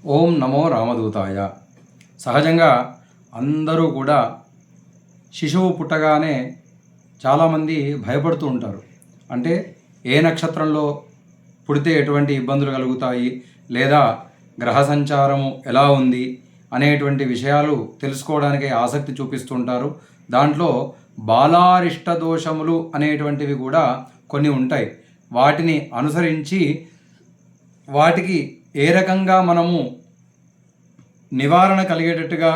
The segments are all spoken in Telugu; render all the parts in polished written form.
ఓం నమో రామదూతాయ. సహజంగా అందరూ కూడా శిశువు పుట్టగానే చాలామంది భయపడుతూ ఉంటారు. అంటే ఏ నక్షత్రంలో పుడితే ఎటువంటి ఇబ్బందులు కలుగుతాయి, లేదా గ్రహ సంచారము ఎలా ఉంది అనేటువంటి విషయాలు తెలుసుకోవడానికి ఆసక్తి చూపిస్తుంటారు. దాంట్లో బాలారిష్ట దోషములు అనేటువంటివి కూడా కొన్ని ఉంటాయి. వాటిని అనుసరించి వాటికి ఏ రకంగా మనము నివారణ కలిగేటట్టుగా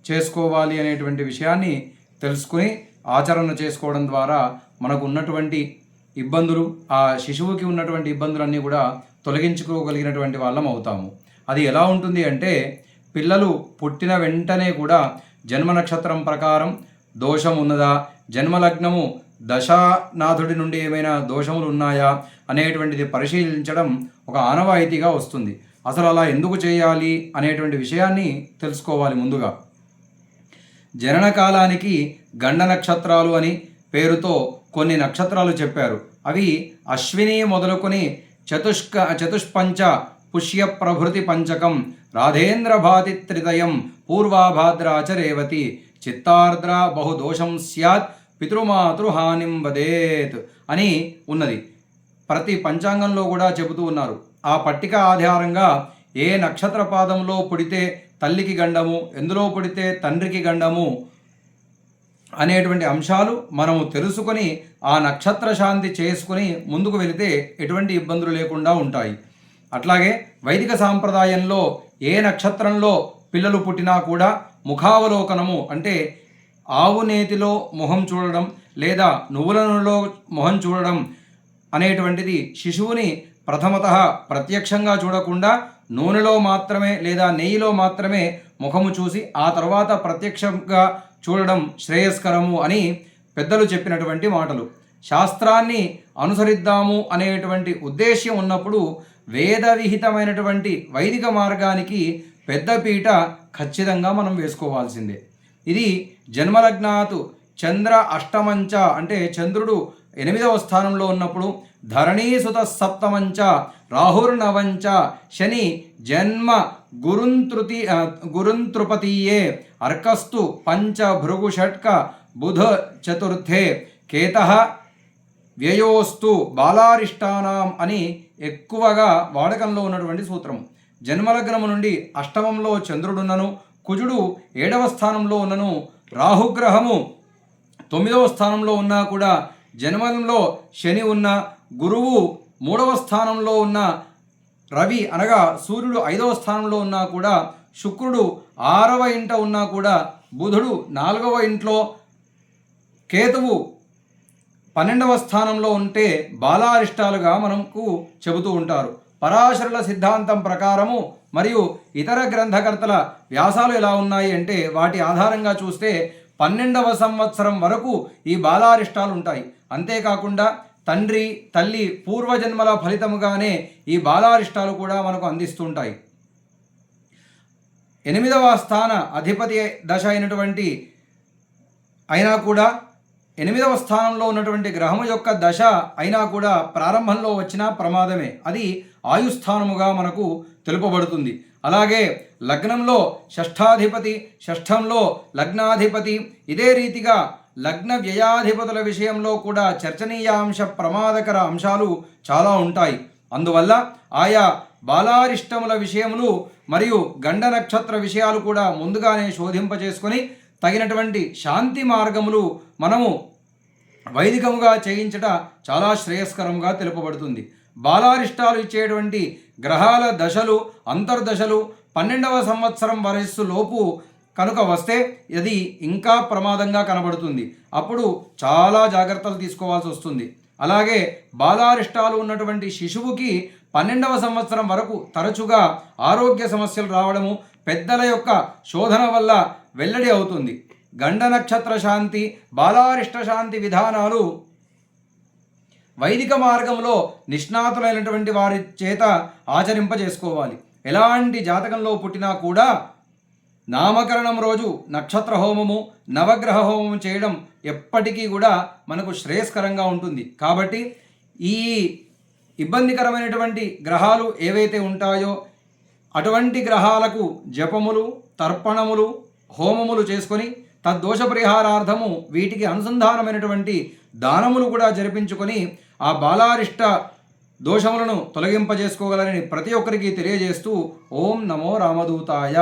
చేసుకోవాలి అనేటువంటి విషయాన్ని తెలుసుకుని ఆచరణ చేసుకోవడం ద్వారా మనకు ఉన్నటువంటి ఇబ్బందులు, ఆ శిశువుకి ఉన్నటువంటి ఇబ్బందులన్నీ కూడా తొలగించుకోగలిగినటువంటి వాళ్ళం అవుతాము. అది ఎలా ఉంటుంది అంటే, పిల్లలు పుట్టిన వెంటనే కూడా జన్మ నక్షత్రం ప్రకారం దోషం ఉన్నదా, జన్మలగ్నము దశానాథుడి నుండి ఏమైనా దోషములు ఉన్నాయా అనేటువంటిది పరిశీలించడం ఒక ఆనవాయితీగా వస్తుంది. అసలు అలా ఎందుకు చేయాలి అనేటువంటి విషయాన్ని తెలుసుకోవాలి. ముందుగా జనన కాలానికి గండ నక్షత్రాలు అని పేరుతో కొన్ని నక్షత్రాలు చెప్పారు. అవి అశ్విని మొదలుకొని చతుష్పంచ పుష్య ప్రభృతి పంచకం, రాధేంద్ర భాతి త్రితయం, పూర్వాభాద్రాచ రేవతి, చిత్తార్ద్ర బహుదోషం స్యాత్, పితృమాతృహానిం వదేత్ అని ఉన్నది. ప్రతి పంచాంగంలో కూడా చెబుతూ ఉన్నారు. ఆ పట్టిక ఆధారంగా ఏ నక్షత్ర పాదంలో పుడితే తల్లికి గండము, ఎందులో పుడితే తండ్రికి గండము అనేటువంటి అంశాలు మనము తెలుసుకొని ఆ నక్షత్ర శాంతి చేసుకుని ముందుకు వెళితే ఎటువంటి ఇబ్బందులు లేకుండా ఉంటాయి. అట్లాగే వైదిక సాంప్రదాయంలో ఏ నక్షత్రంలో పిల్లలు పుట్టినా కూడా ముఖావలోకనము, అంటే ఆవు నేతిలో మొహం చూడడం లేదా నువ్వుల నూనెలో మొహం చూడడం అనేటువంటిది శిశువుని ప్రథమతః ప్రత్యక్షంగా చూడకుండా నూనెలో మాత్రమే లేదా నెయ్యిలో మాత్రమే ముఖము చూసి ఆ తర్వాత ప్రత్యక్షంగా చూడడం శ్రేయస్కరము అని పెద్దలు చెప్పినటువంటి మాటలు. శాస్త్రాన్ని అనుసరిద్దాము అనేటువంటి ఉద్దేశ్యం ఉన్నప్పుడు వేద విహితమైనటువంటి వైదిక మార్గానికి పెద్దపీట ఖచ్చితంగా మనం వేసుకోవాల్సిందే. ఇది జన్మలగ్నాతు చంద్ర అష్టమంచ, అంటే చంద్రుడు 8వ స్థానంలో ఉన్నప్పుడు, ధరణీసుత సప్తమంచ, రాహుర్నవంచ, శని జన్మ గురుంతృపతీయే, అర్కస్తు పంచ భృగు షట్క, బుధ చతుర్థే, కేతః వ్యయోస్తు బాలారిష్టానాం అని ఎక్కువగా వాడకంలో ఉన్నటువంటి సూత్రం. జన్మలగ్నము నుండి అష్టమంలో చంద్రుడున్నను, కుజుడు 7వ స్థానంలో ఉన్నను, రాహుగ్రహము 9వ స్థానంలో ఉన్నా కూడా, జన్మంలో శని ఉన్న, గురువు 3వ స్థానంలో ఉన్న, రవి అనగా సూర్యుడు 5వ స్థానంలో ఉన్నా కూడా, శుక్రుడు 6వ ఇంట ఉన్నా కూడా, బుధుడు 4వ ఇంట్లో, కేతువు 12వ స్థానంలో ఉంటే బాలారిష్టాలుగా మనకు చెబుతూ ఉంటారు. పరాశరుల సిద్ధాంతం ప్రకారము మరియు ఇతర గ్రంథకర్తల వ్యాసాలు ఎలా ఉన్నాయి అంటే, వాటి ఆధారంగా చూస్తే 12వ సంవత్సరం వరకు ఈ బాలారిష్టాలు ఉంటాయి. అంతేకాకుండా తండ్రి తల్లి పూర్వజన్మల ఫలితముగానే ఈ బాలారిష్టాలు కూడా మనకు అందిస్తుంటాయి. 8వ స్థాన అధిపతి దశ అయినటువంటి అయినా కూడా, 8వ స్థానంలో ఉన్నటువంటి గ్రహము యొక్క దశ అయినా కూడా ప్రారంభంలో వచ్చిన ప్రమాదమే. అది ఆయుస్థానముగా మనకు తెలుపబడుతుంది. అలాగే లగ్నంలో షష్ఠాధిపతి, షష్ఠంలో లగ్నాధిపతి, ఇదే రీతిగా లగ్న వ్యయాధిపతుల విషయంలో కూడా చర్చనీయాంశ ప్రమాదకర అంశాలు చాలా ఉంటాయి. అందువల్ల ఆయా బాలారిష్టముల విషయములు మరియు గండ నక్షత్ర విషయాలు కూడా ముందుగానే శోధింపజేసుకొని తగినటువంటి శాంతి మార్గములు మనము వైదికముగా చేయించట చాలా శ్రేయస్కరంగా తెలుపబడుతుంది. బాలారిష్టాలు ఇచ్చేటువంటి గ్రహాల దశలు, అంతర్దశలు 12వ సంవత్సరం వయస్సు లోపు కనుక వస్తే అది ఇంకా ప్రమాదంగా కనబడుతుంది. అప్పుడు చాలా జాగ్రత్తలు తీసుకోవాల్సి వస్తుంది. అలాగే బాలారిష్టాలు ఉన్నటువంటి శిశువుకి 12వ సంవత్సరం వరకు తరచుగా ఆరోగ్య సమస్యలు రావడము పెద్దల యొక్క శోధన వల్ల వెల్లడి అవుతుంది. గండ నక్షత్ర శాంతి, బాలారిష్ట శాంతి విధానాలు వైదిక మార్గంలో నిష్ణాతులైనటువంటి వారి చేత ఆచరింపజేసుకోవాలి. ఎలాంటి జాతకంలో పుట్టినా కూడా నామకరణం రోజు నక్షత్ర హోమము, నవగ్రహ హోమము చేయడం ఎప్పటికీ కూడా మనకు శ్రేయస్కరంగా ఉంటుంది. కాబట్టి ఈ ఇబ్బందికరమైనటువంటి గ్రహాలు ఏవైతే ఉంటాయో అటువంటి గ్రహాలకు జపములు, తర్పణములు, హోమములు చేసుకొని తద్దోష పరిహారార్థము వీటికి అనుసంధానమైనటువంటి దానములు కూడా జరిపించుకొని ఆ బాలారిష్ట దోషములను తొలగింపజేసుకోగలని ప్రతి ఒక్కరికి తెలియజేస్తూ ఓం నమో రామదూతాయ.